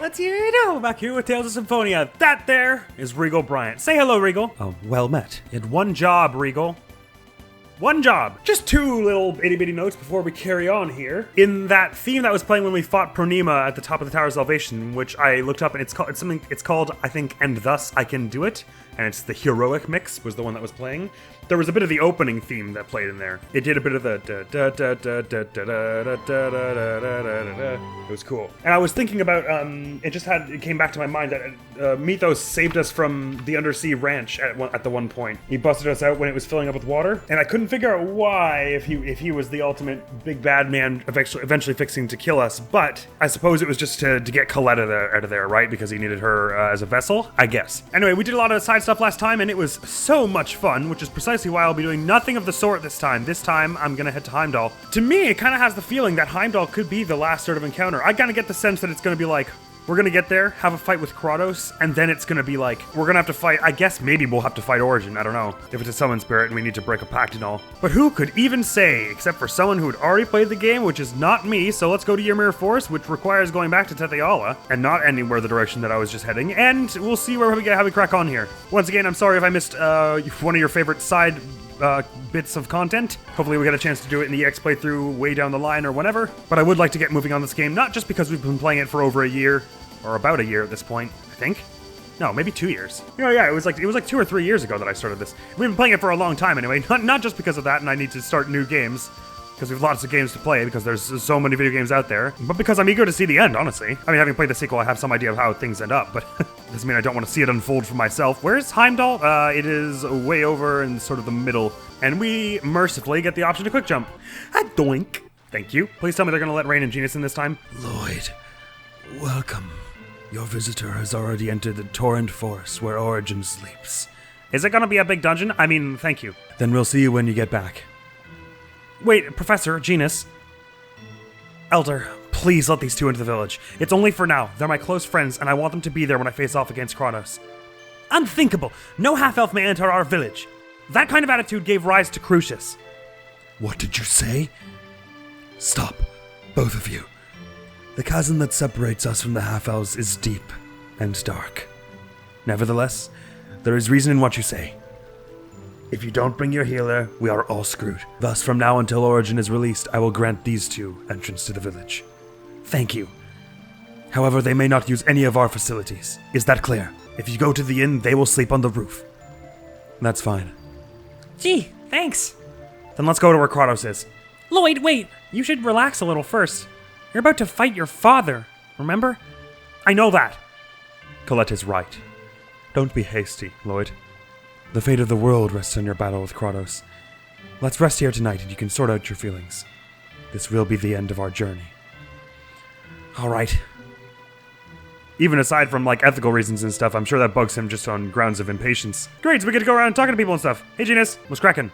Let's hear it all. Back here with Tales of Symphonia. That there is Regal Bryant. Say hello, Regal. Oh, well met. You had one job, Regal. One job. Just two little itty-bitty notes before we carry on here. In that theme that was playing when we fought Pronema at the top of the Tower of Salvation, which I looked up, and it's called, I think, And Thus I Can Do It, and it's the heroic mix was the one that was playing. There was a bit of the opening theme that played in there. It did a bit of the It was cool. And I was thinking about, it came back to my mind that Mythos saved us from the undersea ranch at the one point. He busted us out when it was filling up with water, and I couldn't figure out why, if he was the ultimate big bad man eventually fixing to kill us, but I suppose it was just to get Colette out of there, right? Because he needed her as a vessel, I guess. Anyway, we did a lot of side stuff last time, and it was so much fun, which is precisely why I'll be doing nothing of the sort this time. This time, I'm gonna head to Heimdall. To me, it kind of has the feeling that Heimdall could be the last sort of encounter. I kind of get the sense that it's gonna be like, we're gonna get there, have a fight with Kratos, and then it's gonna be like, we're gonna have to fight, I guess maybe we'll have to fight Origin, I don't know, if it's a summon spirit and we need to break a pact and all. But who could even say, except for someone who had already played the game, which is not me, so let's go to Ymir Force, which requires going back to Tethe'ala, and not anywhere the direction that I was just heading, and we'll see how we crack on here. Once again, I'm sorry if I missed one of your favorite side bits of content. Hopefully we get a chance to do it in the EX playthrough way down the line or whenever, but I would like to get moving on this game, not just because we've been playing it for over a year, or about a year at this point, I think. No, maybe 2 years. Yeah, it was like 2 or 3 years ago that I started this. We've been playing it for a long time anyway, not just because of that and I need to start new games, because we have lots of games to play because there's so many video games out there, but because I'm eager to see the end, honestly. I mean, having played the sequel, I have some idea of how things end up, but doesn't mean I don't want to see it unfold for myself. Where's Heimdall? It is way over in sort of the middle, and we mercifully get the option to quick jump. A doink. Thank you. Please tell me they're going to let Rain and Genus in this time. Lloyd, welcome. Your visitor has already entered the Torent Forest where Origin sleeps. Is it going to be a big dungeon? I mean, thank you. Then we'll see you when you get back. Wait, Professor, Genus. Elder, please let these two into the village. It's only for now. They're my close friends, and I want them to be there when I face off against Kratos. Unthinkable! No half-elf may enter our village. That kind of attitude gave rise to Crucius. What did you say? Stop, both of you. The chasm that separates us from the half-elves is deep and dark. Nevertheless, there is reason in what you say. If you don't bring your healer, we are all screwed. Thus, from now until Origin is released, I will grant these two entrance to the village. Thank you. However, they may not use any of our facilities. Is that clear? If you go to the inn, they will sleep on the roof. That's fine. Gee, thanks. Then let's go to where Kratos is. Lloyd, wait. You should relax a little first. You're about to fight your father, remember? I know that. Colette is right. Don't be hasty, Lloyd. The fate of the world rests on your battle with Kratos. Let's rest here tonight and you can sort out your feelings. This will be the end of our journey. All right. Even aside from, like, ethical reasons and stuff, I'm sure that bugs him just on grounds of impatience. Great, so we get to go around talking to people and stuff. Hey, Genus, what's cracking?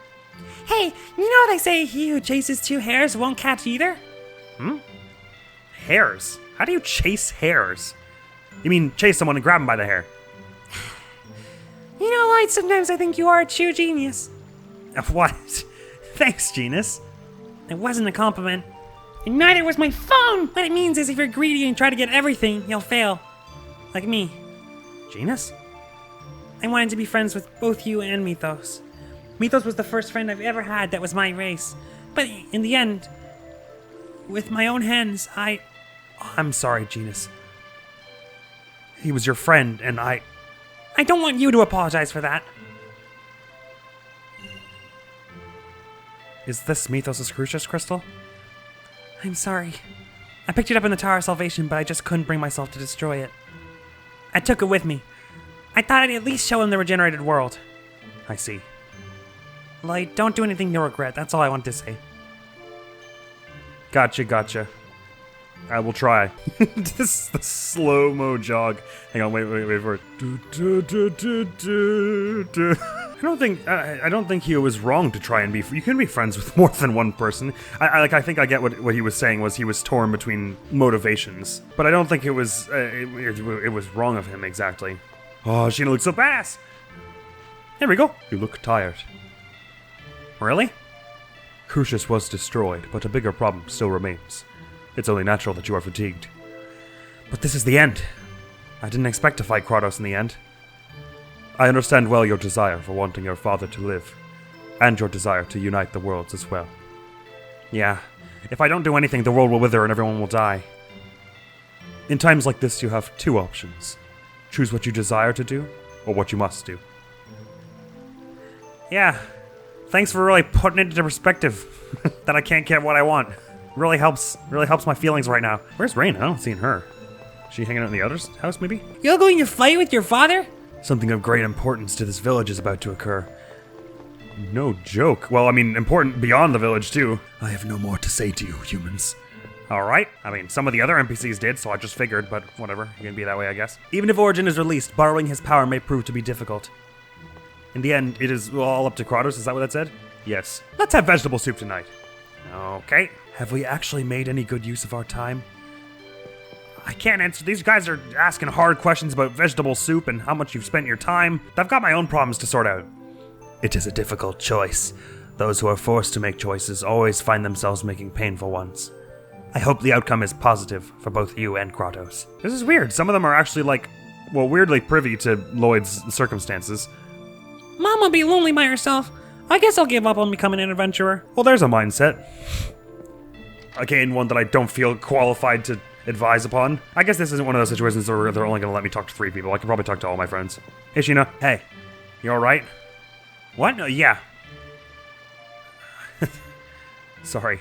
Hey, you know they say he who chases two hares won't catch either? Hares? How do you chase hares? You mean chase someone and grab them by the hair? You know, Lloyd, sometimes I think you are a true genius. What? Thanks, Genus. It wasn't a compliment. And neither was my phone! What it means is if you're greedy and try to get everything, you'll fail. Like me. Genus? I wanted to be friends with both you and Mythos. Mythos was the first friend I've ever had that was my race. But in the end, with my own hands, I'm sorry, Genus. He was your friend, and I don't want you to apologize for that. Is this Mythos' Crucius crystal? I'm sorry. I picked it up in the Tower of Salvation, but I just couldn't bring myself to destroy it. I took it with me. I thought I'd at least show him the regenerated world. I see. Lloyd, don't do anything you'll regret. That's all I want to say. Gotcha. I will try. This the slow-mo jog. Hang on, wait for it. I don't think he was wrong to try and be. You can be friends with more than one person. I think I get what he was saying was he was torn between motivations, but I don't think it was it was wrong of him exactly. Oh, Sheena looks so badass. There we go. You look tired. Really? Crucius was destroyed, but a bigger problem still remains. It's only natural that you are fatigued. But this is the end. I didn't expect to fight Kratos in the end. I understand well your desire for wanting your father to live, and your desire to unite the worlds as well. Yeah, if I don't do anything, the world will wither and everyone will die. In times like this, you have two options. Choose what you desire to do, or what you must do. Yeah, thanks for really putting it into perspective that I can't get what I want. Really helps my feelings right now. Where's Rain? I don't see her. Is she hanging out in the other's house, maybe? You're going to fight with your father? Something of great importance to this village is about to occur. No joke. Well, I mean, important beyond the village, too. I have no more to say to you, humans. Alright. I mean, some of the other NPCs did, so I just figured, but whatever. It can be that way, I guess. Even if Origin is released, borrowing his power may prove to be difficult. In the end, it is all up to Kratos, is that what that said? Yes. Let's have vegetable soup tonight. Okay. Have we actually made any good use of our time? I can't answer. These guys are asking hard questions about vegetable soup and how much you've spent your time. I've got my own problems to sort out. It is a difficult choice. Those who are forced to make choices always find themselves making painful ones. I hope the outcome is positive for both you and Kratos. This is weird. Some of them are actually weirdly privy to Lloyd's circumstances. Mom will be lonely by herself. I guess I'll give up on becoming an adventurer. Well, there's a mindset. Again, one that I don't feel qualified to advise upon. I guess this isn't one of those situations where they're only going to let me talk to 3 people. I could probably talk to all my friends. Hey, Sheena. Hey. You alright? What? No, yeah. Sorry.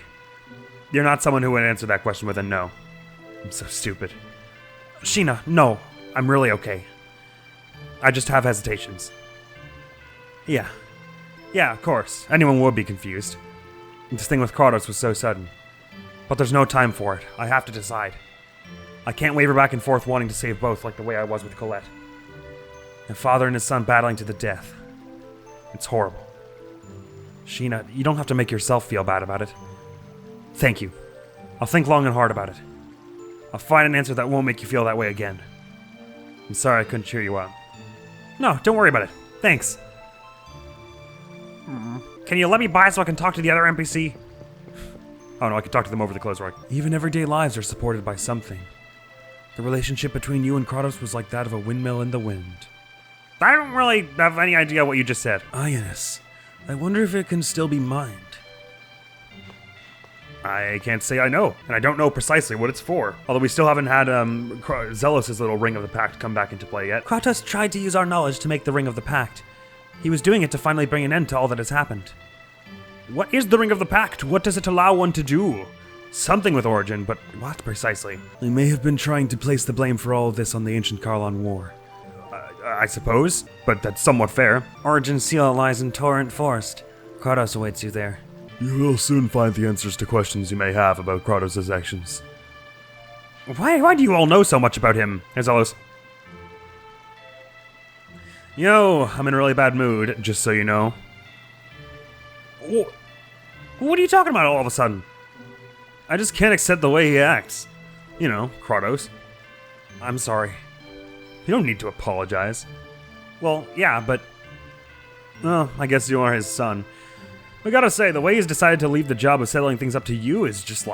You're not someone who would answer that question with a no. I'm so stupid. Sheena, no. I'm really okay. I just have hesitations. Yeah. Yeah, of course. Anyone would be confused. This thing with Kratos was so sudden. But there's no time for it. I have to decide. I can't waver back and forth wanting to save both like the way I was with Colette. A father and his son battling to the death. It's horrible. Sheena, you don't have to make yourself feel bad about it. Thank you. I'll think long and hard about it. I'll find an answer that won't make you feel that way again. I'm sorry I couldn't cheer you up. No, don't worry about it. Thanks. Can you let me by so I can talk to the other NPC? Oh no, I can talk to them over the clothes rack. Even everyday lives are supported by something. The relationship between you and Kratos was like that of a windmill in the wind. I don't really have any idea what you just said. Ionis, I wonder if it can still be mined. I can't say I know, and I don't know precisely what it's for. Although we still haven't had Zelos' little Ring of the Pact come back into play yet. Kratos tried to use our knowledge to make the Ring of the Pact. He was doing it to finally bring an end to all that has happened. What is the Ring of the Pact? What does it allow one to do? Something with Origin, but what precisely? They may have been trying to place the blame for all of this on the ancient Karlon War. I suppose, but that's somewhat fair. Origin's seal lies in Torent Forest. Kratos awaits you there. You will soon find the answers to questions you may have about Kratos' actions. Why do you all know so much about him, Zelos? Yo, I'm in a really bad mood, just so you know. What are you talking about all of a sudden? I just can't accept the way he acts. You know, Kratos. I'm sorry. You don't need to apologize. Well, yeah, but... Well, I guess you are his son. I gotta say, the way he's decided to leave the job of settling things up to you is just,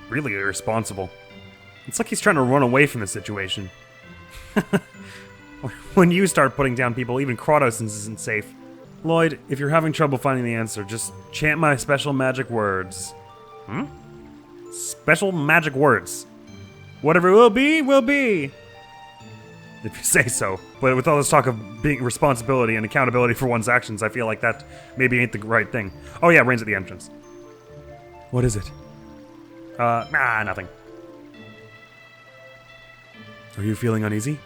really irresponsible. It's like he's trying to run away from the situation. When you start putting down people, even Kratos isn't safe. Lloyd, if you're having trouble finding the answer, just chant my special magic words. Special magic words. Whatever will be, will be. If you say so. But with all this talk of being responsibility and accountability for one's actions, I feel like that maybe ain't the right thing. Oh yeah, Rain's at the entrance. What is it? Nothing. Are you feeling uneasy?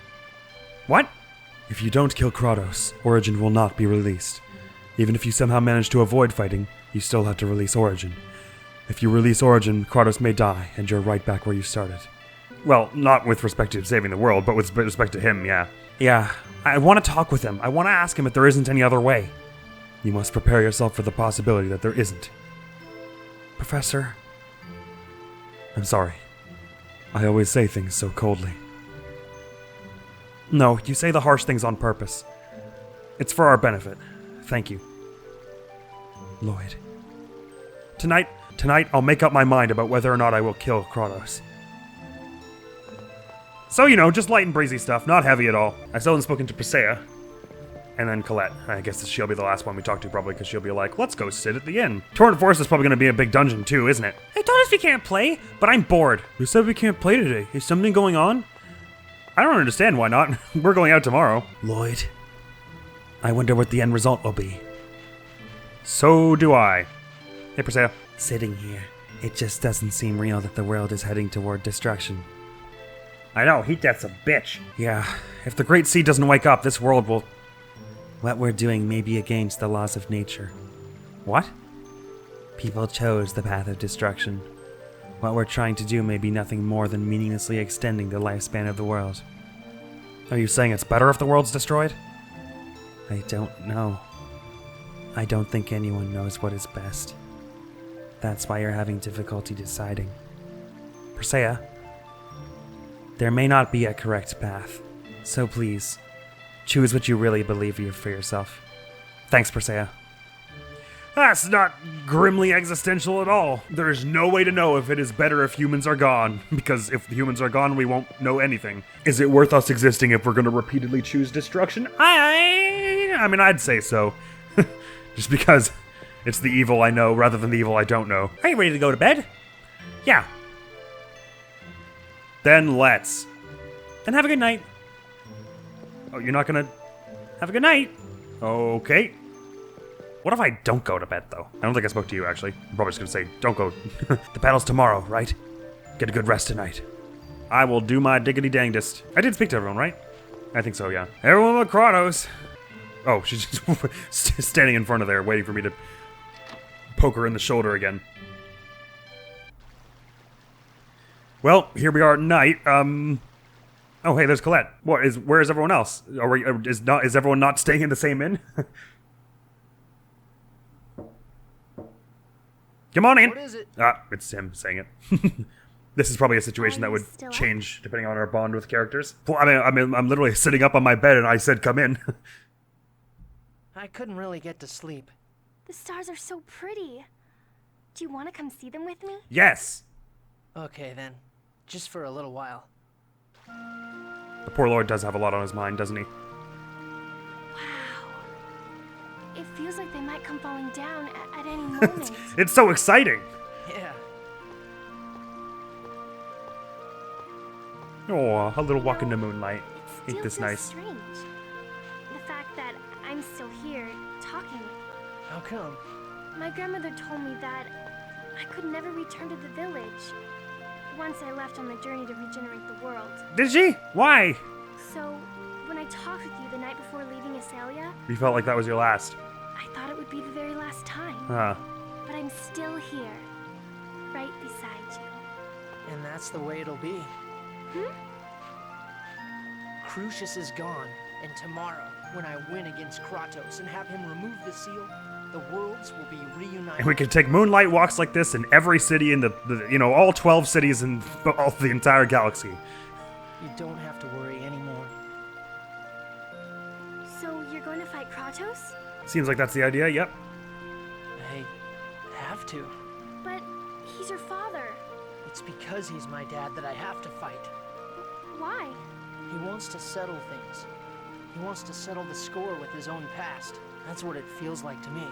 What? If you don't kill Kratos, Origin will not be released. Even if you somehow manage to avoid fighting, you still have to release Origin. If you release Origin, Kratos may die, and you're right back where you started. Well, not with respect to saving the world, but with respect to him, yeah. Yeah, I want to talk with him. I want to ask him if there isn't any other way. You must prepare yourself for the possibility that there isn't. Professor? I'm sorry. I always say things so coldly. No, you say the harsh things on purpose. It's for our benefit. Thank you. Lloyd. Tonight I'll make up my mind about whether or not I will kill Kratos. So, you know, just light and breezy stuff, not heavy at all. I still haven't spoken to Presea. And then Colette. I guess she'll be the last one we talk to, probably, because she'll be like, let's go sit at the inn. Torrent Forest is probably going to be a big dungeon, too, isn't it? They told us we can't play. But I'm bored. Who said we can't play today? Is something going on? I don't understand why not. We're going out tomorrow. Lloyd, I wonder what the end result will be. So do I. Hey, Presea. Sitting here, it just doesn't seem real that the world is heading toward destruction. I know, Heat Death's a bitch. Yeah, If the Great Sea doesn't wake up, this world will... what we're doing may be against the laws of nature. What? People chose the path of destruction. What we're trying to do may be nothing more than meaninglessly extending the lifespan of the world. Are you saying it's better if the world's destroyed? I don't know. I don't think anyone knows what is best. That's why you're having difficulty deciding. Presea? There may not be a correct path, so please, choose what you really believe for yourself. Thanks, Presea. That's not grimly existential at all. There's no way to know if it is better if humans are gone, because if the humans are gone, we won't know anything. Is it worth us existing if we're going to repeatedly choose destruction? I mean, I'd say so. Just because it's the evil I know rather than the evil I don't know. Are you ready to go to bed? Yeah. Then let's. Then have a good night. Oh, you're not gonna... Have a good night. Okay. What if I don't go to bed, though? I don't think I spoke to you, actually. I'm probably just gonna say, don't go. The battle's tomorrow, right? Get a good rest tonight. I will do my diggity dangdest. I did speak to everyone, right? I think so, yeah. Everyone but Kratos. Oh, she's just standing in front of there, waiting for me to poke her in the shoulder again. Well, here we are at night. Oh, hey, there's Colette. Where is everyone else? Is everyone not staying in the same inn? Come on in. What is it? It's him saying it. This is probably a situation that Are would you still up? change depending on our bond with characters. Well, I'm literally sitting up on my bed and I said, "Come in." I couldn't really get to sleep. The stars are so pretty. Do you want to come see them with me? Yes. Okay then, just for a little while. The poor Lord does have a lot on his mind, doesn't he? Wow. It feels like they might come falling down at any moment. It's so exciting. Yeah, Oh, a little walk in the moonlight. It Ain't this still feels nice? strange. The fact that I'm still here, talking. how come? My grandmother told me that I could never return to the village once I left on the journey to regenerate the world. Did she? Why? So, when I talked with you the night before leaving Asalia, You felt like that was your last. I thought it would be the very last time. Huh. But I'm still here, right beside you. And that's the way it'll be. Crucius is gone, and tomorrow, when I win against Kratos and have him remove the seal, the worlds will be reunited. And we could take moonlight walks like this in every city in all 12 cities in all the entire galaxy. You don't have to worry anymore. So, you're going to fight Kratos? Seems like that's the idea, yep. I have to. But he's your father. It's because he's my dad that I have to fight. Why? He wants to settle things. He wants to settle the score with his own past. That's what it feels like to me.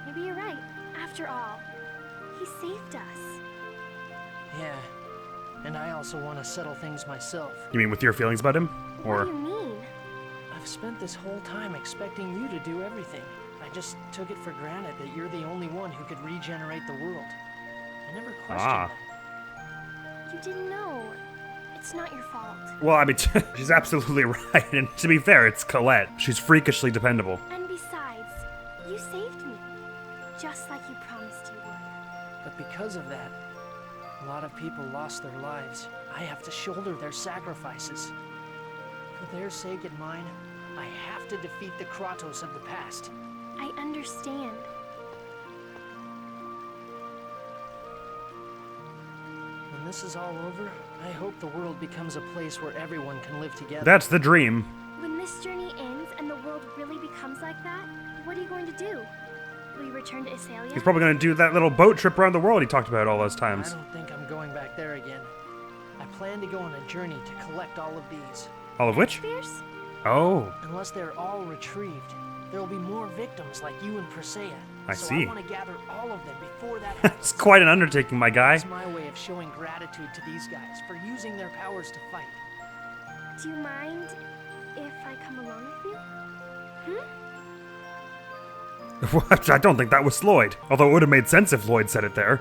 Maybe you're right. After all, he saved us. Yeah. And I also want to settle things myself. You mean with your feelings about him? What do Or you mean? I've spent this whole time expecting you to do everything. I just took it for granted that you're the only one who could regenerate the world. I never questioned that. You didn't know. It's not your fault. well, I mean, she's absolutely right. And to be fair, it's Colette. She's freakishly dependable. And besides, you saved me. Just like you promised you would. But because of that, a lot of people lost their lives. I have to shoulder their sacrifices. For their sake and mine, I have to defeat the Kratos of the past. I understand. When this is all over, I hope the world becomes a place where everyone can live together. That's the dream. When this journey ends and the world really becomes like that, what are you going to do? Will you return to Asalia? He's probably going to do that little boat trip around the world he talked about all those I times. don't think I'm going back there again. I plan to go on a journey to collect all of these. All of which? Fierce? Oh, Unless they're all retrieved, there will be more victims like you and Persea. I so see. I want to gather all of them before that happens. it's quite an undertaking, my guy. It's my way of showing gratitude to these guys for using their powers to fight. Do you mind if I come along with you? What? I don't think that was Lloyd. Although it would have made sense if Lloyd said it there.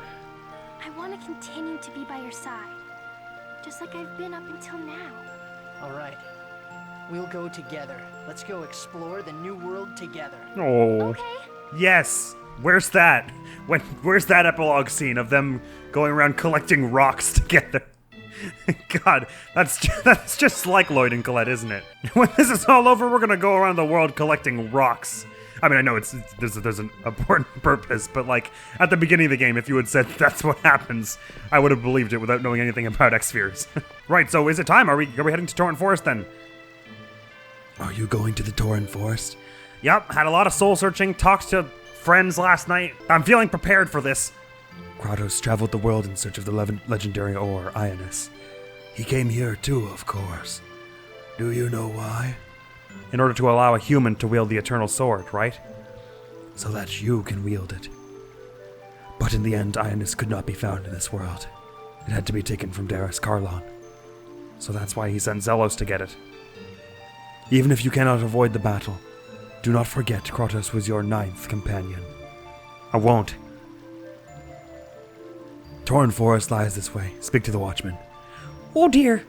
I want to continue to be by your side, just like I've been up until now. All right. We'll go together. Let's go explore the new world together. Oh. Okay. Yes. Where's that? Where's that epilogue scene of them going around collecting rocks together? God, that's just like Lloyd and Colette, isn't it? When this is all over, we're gonna go around the world collecting rocks. I mean, I know there's an important purpose, but like at the beginning of the game, if you had said that's what happens, I would have believed it without knowing anything about X-Spheres. Right. So is it time? Are we heading to Torent Forest then? Are you going to the Torrent Forest? Yep. Had a lot of soul searching. Talked to friends last night. I'm feeling prepared for this. Kratos traveled the world in search of the legendary ore, Ionis. He came here too, of course. Do you know why? In order to allow a human to wield the Eternal Sword, right? So that you can wield it. But in the end, Ionis could not be found in this world. It had to be taken from Darius Karlon. So that's why he sent Zelos to get it. Even if you cannot avoid the battle, do not forget Kratos was your 9th companion. I won't. Torrent Forest lies this way. Speak to the Watchman. Oh dear.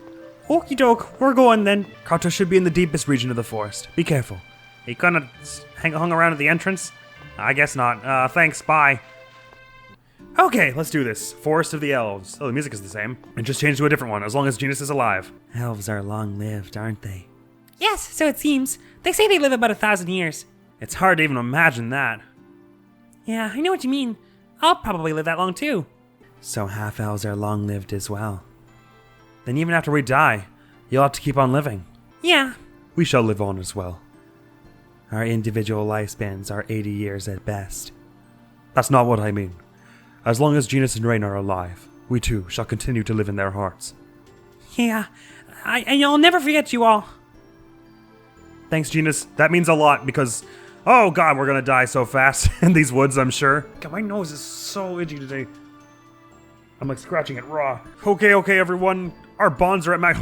Okie doke, we're going then. Kratos should be in the deepest region of the forest. Be careful. He couldn't have hung around at the entrance? I guess not. Thanks, bye. Okay, let's do this. Forest of the Elves. Oh, the music is the same. And just change to a different one, as long as Genus is alive. Elves are long-lived, aren't they? Yes, so it seems. They say they live about 1,000 years. It's hard to even imagine that. Yeah, I know what you mean. I'll probably live that long too. So half-elves are long-lived as well. Then even after we die, you'll have to keep on living. Yeah. We shall live on as well. Our individual lifespans are 80 years at best. That's not what I mean. As long as Genus and Rain are alive, we too shall continue to live in their hearts. Yeah. I'll never forget you all. Thanks, Genus. That means a lot because, oh god, we're gonna die so fast in these woods, I'm sure. God, my nose is so itchy today. I'm like scratching it raw. Okay, everyone. Our bonds are at max.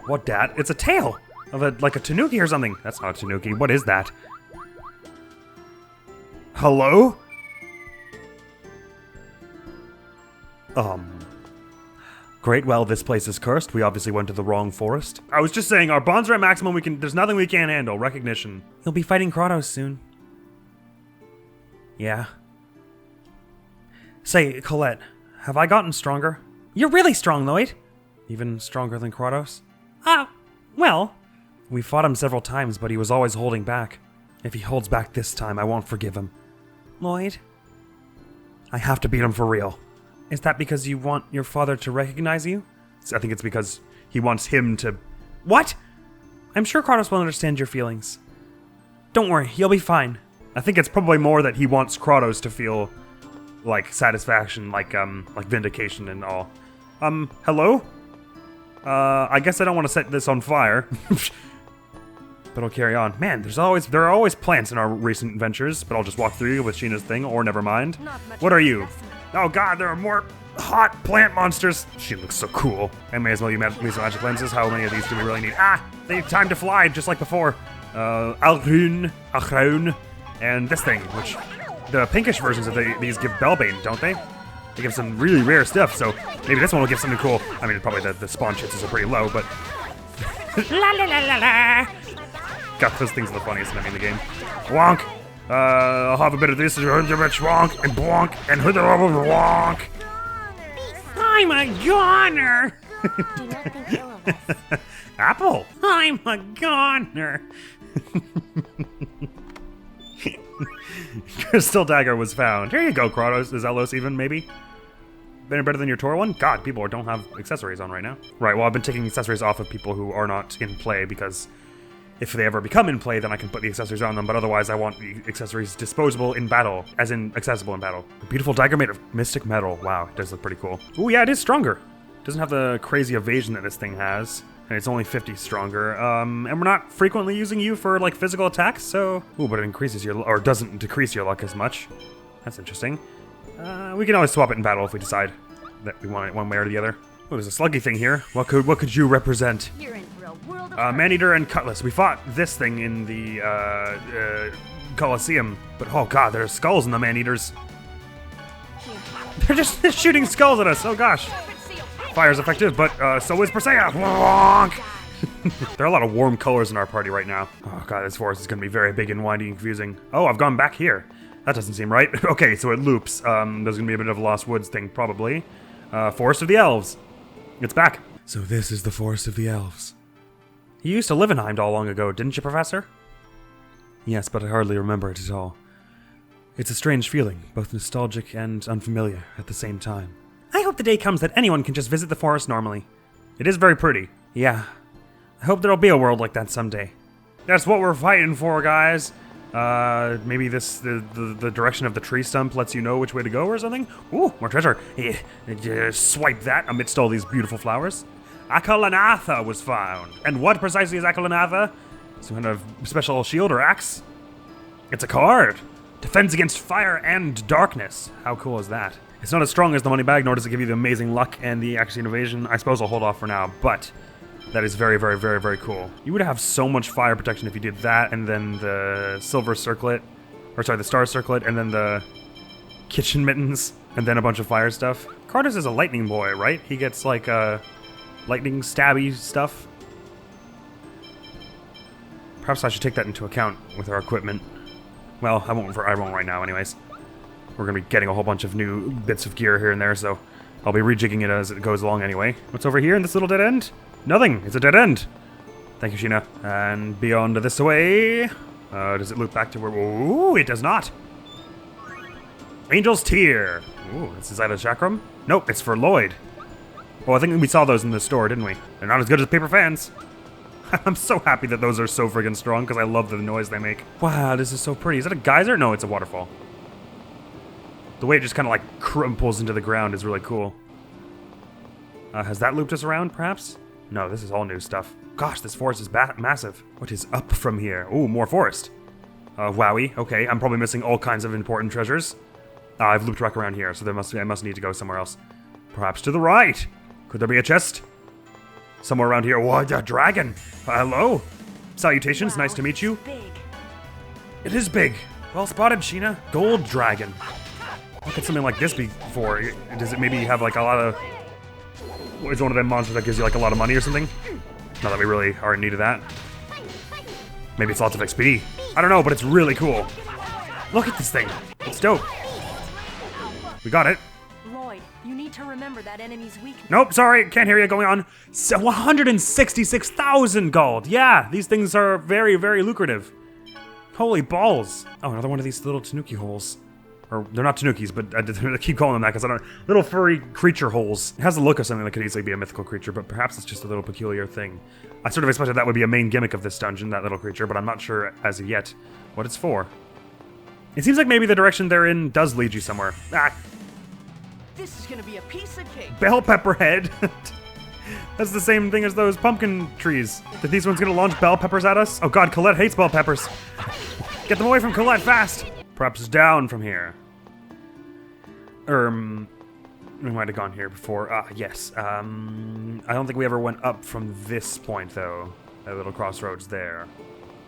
What dat? It's a tail of like a tanuki or something. That's not a tanuki. What is that? Hello? Great, well, this place is cursed. We obviously went to the wrong forest. I was just saying, our bonds are at maximum. There's nothing we can't handle. Recognition. You'll be fighting Kratos soon. Yeah. Say, Colette, have I gotten stronger? You're really strong, Lloyd. Even stronger than Kratos? Well. We fought him several times, but he was always holding back. If he holds back this time, I won't forgive him. Lloyd? I have to beat him for real. Is that because you want your father to recognize you? I think it's because he wants him to... What? I'm sure Kratos will understand your feelings. Don't worry, you'll be fine. I think it's probably more that he wants Kratos to feel, like, satisfaction, like vindication and all. Hello? I guess I don't want to set this on fire. But I'll carry on. Man, there are always plants in our recent ventures, but I'll just walk through you with Sheena's thing, or never mind. What are you? Oh god, there are more hot plant monsters. She looks so cool. I may as well use magic lenses. How many of these do we really need? They need time to fly, just like before. Alrune, Achraun, and this thing, which the pinkish versions of these give Bellbane, don't they? They give some really rare stuff, so maybe this one will give something cool. I mean, probably the spawn chances are pretty low, but... La la la la la! God, those things are the funniest enemy in the game. Wonk! I'll have a bit of this, wonk, and bonk, and wonk! I'm a goner! Do not think ill of us. Apple! I'm a goner! Crystal Dagger was found. Here you go, Kratos. Is Zelos even, maybe? Better than your Tor one? God, people don't have accessories on right now. Right, well, I've been taking accessories off of people who are not in play because if they ever become in play, then I can put the accessories on them, but otherwise I want the accessories disposable in battle, as in accessible in battle. A beautiful dagger made of mystic metal. Wow, it does look pretty cool. Ooh, yeah, it is stronger. Doesn't have the crazy evasion that this thing has. And it's only 50 stronger. And we're not frequently using you for, like, physical attacks, so... Ooh, but it increases your... or doesn't decrease your luck as much. That's interesting. We can always swap it in battle if we decide that we want it one way or the other. Oh, there's a sluggy thing here. What could you represent? You're in for a world of Maneater and Cutlass. We fought this thing in the, Colosseum. But, oh god, there's skulls in the Maneaters. They're just shooting skulls at us, oh gosh. Fire's effective, but so is Persea. There are a lot of warm colors in our party right now. Oh god, this forest is going to be very big and windy and confusing. Oh, I've gone back here. That doesn't seem right. Okay, so it loops. There's going to be a bit of a Lost Woods thing, probably. Forest of the Elves. It's back. So this is the Forest of the Elves. You used to live in Heimdall long ago, didn't you, Professor? Yes, but I hardly remember it at all. It's a strange feeling, both nostalgic and unfamiliar at the same time. I hope the day comes that anyone can just visit the forest normally. It is very pretty. Yeah. I hope there'll be a world like that someday. That's what we're fighting for, guys. Maybe the direction of the tree stump lets you know which way to go or something? Ooh, more treasure. Swipe that amidst all these beautiful flowers. Akalanatha was found. And what precisely is Akalanatha? Some kind of special shield or axe? It's a card. Defends against fire and darkness. How cool is that? It's not as strong as the money bag, nor does it give you the amazing luck and the Axiom evasion. I suppose I'll hold off for now, but that is very, very, very, very cool. You would have so much fire protection if you did that, and then the silver circlet, or sorry, the star circlet, and then the kitchen mittens, and then a bunch of fire stuff. Cardus is a lightning boy, right? He gets like lightning stabby stuff. Perhaps I should take that into account with our equipment. Well, I won't right now, anyways. We're gonna be getting a whole bunch of new bits of gear here and there, so I'll be rejigging it as it goes along anyway. What's over here in this little dead end? Nothing. It's a dead end. Thank you, Sheena. And beyond this way, does it loop back to where? Ooh, it does not. Angel's Tear. Ooh, this is Ida Chakram. Nope, it's for Lloyd. Oh, I think we saw those in the store, didn't we? They're not as good as paper fans. I'm so happy that those are so friggin' strong because I love the noise they make. Wow, this is so pretty. Is that a geyser? No, it's a waterfall. The way it just kind of like crumples into the ground is really cool. Has that looped us around, perhaps? No, this is all new stuff. Gosh, this forest is massive. What is up from here? Ooh, more forest. Wowie. Okay, I'm probably missing all kinds of important treasures. I've looped back around here, so I must need to go somewhere else. Perhaps to the right. Could there be a chest? Somewhere around here. What, a dragon? Hello? Salutations, nice to meet you. big. It is big. Well spotted, Sheena. Gold dragon. What could something like this be for? Does it maybe have like a lot of... Is one of them monsters that gives you like a lot of money or something? Not that we really are in need of that. Maybe it's lots of XP. I don't know, but it's really cool. Look at this thing. It's dope. We got it. Lloyd, you need to remember that enemy's weakness. Nope, sorry, can't hear you going on. So 166,000 gold. Yeah, these things are very, very lucrative. Holy balls. Oh, another one of these little tanuki holes. Or, they're not tanukis, but I keep calling them that because I don't... Little furry creature holes. It has the look of something that could easily be a mythical creature, but perhaps it's just a little peculiar thing. I sort of expected that would be a main gimmick of this dungeon, that little creature, but I'm not sure as of yet what it's for. It seems like maybe the direction they're in does lead you somewhere. Ah, This is gonna be a piece of cake. bell pepper head. That's the same thing as those pumpkin trees. Are these ones gonna launch bell peppers at us? Oh god, Colette hates bell peppers. Get them away from Colette fast. Perhaps down from here. We might have gone here before. Yes. I don't think we ever went up from this point though. That little crossroads there.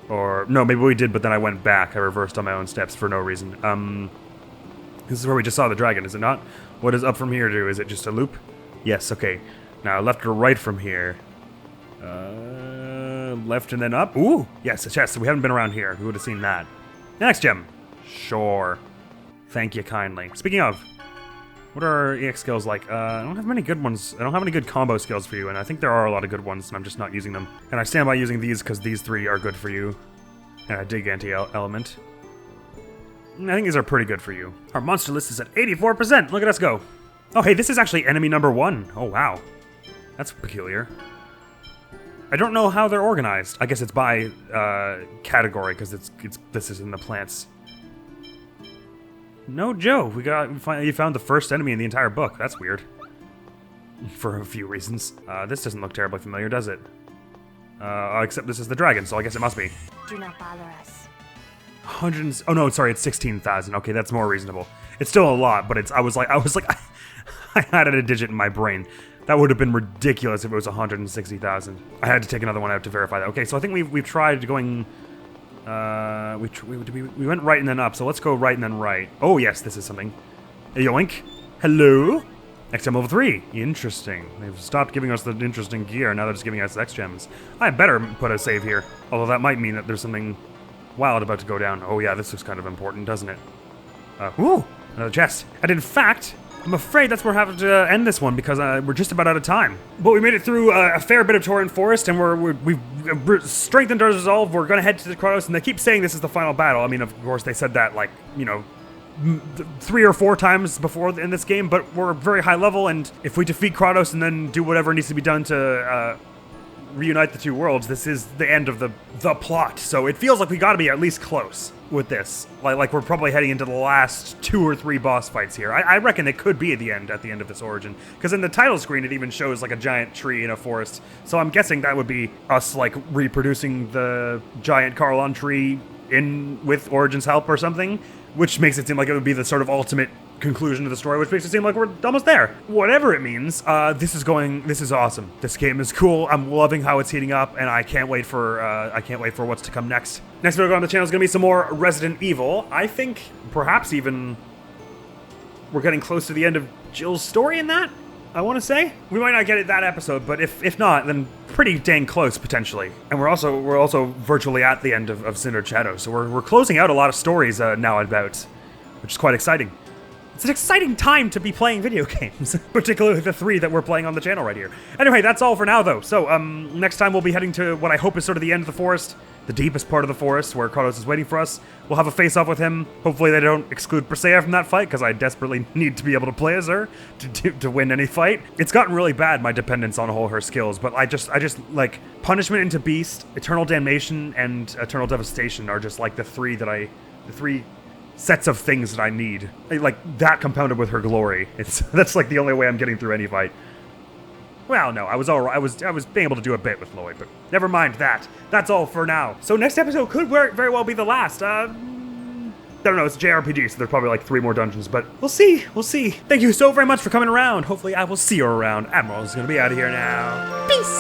Or no, maybe we did, but then I went back. I reversed on my own steps for no reason. This is where we just saw the dragon, is it not? What does up from here do? Is it just a loop? Yes, okay. Now left or right from here. Left and then up. Ooh, yes, a chest. So we haven't been around here. We would have seen that. Next gem. Sure. Thank you kindly. Speaking of, what are our EX skills like? I don't have many good ones. I don't have any good combo skills for you, and I think there are a lot of good ones, and I'm just not using them. And I stand by using these because these three are good for you. And I dig anti-element. I think these are pretty good for you. Our monster list is at 84%. Look at us go. Oh, hey, this is actually enemy number 1. Oh, wow. That's peculiar. I don't know how they're organized. I guess it's by category because this is in the plants. No joke. We finally found the first enemy in the entire book. That's weird. for a few reasons. This doesn't look terribly familiar, does it? Except this is the dragon, so I guess it must be. Do not bother us. Oh no, sorry, it's 16,000. Okay, that's more reasonable. It's still a lot, but I was like, I had a digit in my brain. That would have been ridiculous if it was 160,000. I had to take another one out to verify that. Okay, so I think we've tried going. We went right and then up, so let's go right and then right. Oh yes, this is something. Yoink. Hello. EX Gem Lv.4. Interesting. They've stopped giving us the interesting gear, now they're just giving us EX Gems. I better put a save here. Although that might mean that there's something wild about to go down. Oh yeah, this looks kind of important, doesn't it? Ooh, another chest. And in fact, I'm afraid that's where we're having to end this one because we're just about out of time. But we made it through a fair bit of Torent Forest, and we've strengthened our resolve. We're going to head to the Kratos, and they keep saying this is the final battle. I mean, of course, they said that, like, you know, 3 or 4 times before in this game, but we're very high level, and if we defeat Kratos and then do whatever needs to be done to reunite the two worlds, this is the end of the plot. So it feels like we gotta be at least close with this. Like we're probably heading into the last 2 or 3 boss fights here. I reckon it could be at the end of this origin, because in the title screen it even shows like a giant tree in a forest. So I'm guessing that would be us like reproducing the giant Carlon tree with Origin's help or something, which makes it seem like it would be the sort of ultimate conclusion to the story, which makes it seem like we're almost there. Whatever it means, this is awesome. This game is cool. I'm loving how it's heating up, and I can't wait for what's to come next. Next video on the channel is gonna be some more Resident Evil. I think perhaps even we're getting close to the end of Jill's story in that. I want to say we might not get it that episode, but if not, then pretty dang close potentially. And we're also virtually at the end of Cinder Shadow, so we're closing out a lot of stories now about, which is quite exciting. It's an exciting time to be playing video games, particularly the 3 that we're playing on the channel right here. Anyway, that's all for now though. So next time we'll be heading to what I hope is sort of the end of the forest, the deepest part of the forest where Kratos is waiting for us. We'll have a face-off with him. Hopefully they don't exclude Persea from that fight, because I desperately need to be able to play as her to win any fight. It's gotten really bad, my dependence on all her skills, but I just like Punishment into Beast, Eternal Damnation, and Eternal Devastation are just like the 3 sets of things that I need. Like that compounded with her glory. That's like the only way I'm getting through any fight. Well, no, I was all right. I was being able to do a bit with Lloyd, but never mind that. That's all for now. So next episode could very well be the last. I don't know, it's a JRPG, so there's probably like 3 more dungeons, but we'll see. Thank you so very much for coming around. Hopefully I will see you around. Admiral is gonna be out of here now. Peace!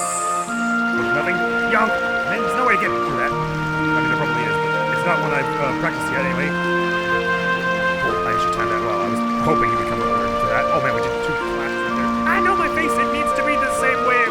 Nothing. Yonk! Man, there's no way to get through that. I mean, there probably is, but it's not one I've practiced yet anyway. Oh, I actually timed that well. I was hoping he would come over to that. Oh man, we did 2 flashes right there. I know my face, it needs to be the same way